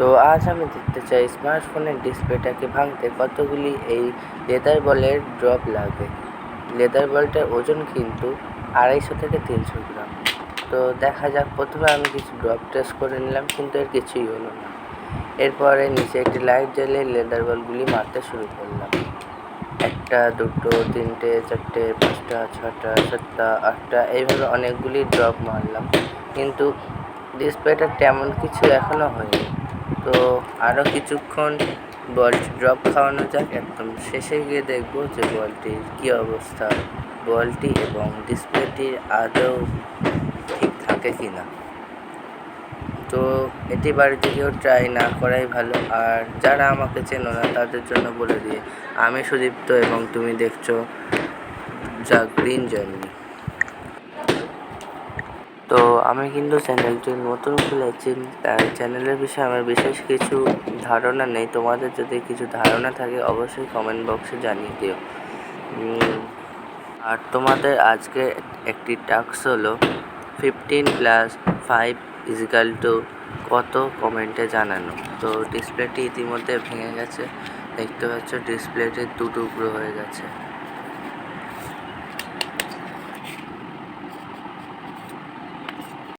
তো আজ আমি দেখতে চাই স্মার্টফোনের ডিসপ্লেটাকে ভাঙতে কতগুলি এই লেদার বলের ড্রপ লাগে। লেদার বলটার ওজন কিন্তু 250 থেকে 300 গ্রাম। তো দেখা যাক, প্রথমে আমি কিছু ড্রপ টেস্ট করে নিলাম, কিন্তু এর কিছুই হলো না। এরপরে নিচে একটি লাইট জ্বালিয়ে লেদার বলগুলি মারতে শুরু করলাম। 1টা 2টো 3টে 4টে 5টা 6টা 7টা 8টা এইভাবে অনেকগুলি ড্রপ মারলাম, কিন্তু ডিসপ্লেটা তেমন কিছু এখনও হয়নি। তো আরও কিছুক্ষণ বলটি ড্রপ খাওয়ানো যাক, একদম শেষে গিয়ে দেখব যে বলটির কী অবস্থা, বলটি এবং ডিসপ্লেটির আদৌ ঠিক থাকে কি না। তো এটি বাড়িতে কেউ ট্রাই না করাই ভালো। আর যারা আমাকে চেনো না তাদের জন্য বলে দিয়ে, আমি সুদীপ্ত এবং তুমি দেখছো দ্য গ্রিন জার্নি। তো আমি কিন্তু চ্যানেলটি নতুন খুলেছি, তাই চ্যানেলের বিষয়ে আমার বিশেষ কিছু ধারণা নেই। তোমাদের যদি কিছু ধারণা থাকে অবশ্যই কমেন্ট বক্সে জানিয়ে দিও। আর তোমাদের আজকে একটি টাস্ক হলো 15+5 = কত কমেন্টে জানানো। তো ডিসপ্লেটি ইতিমধ্যে ভেঙে গেছে, দেখতে পাচ্ছ ডিসপ্লেটি 2 টুকরো হয়ে গেছে।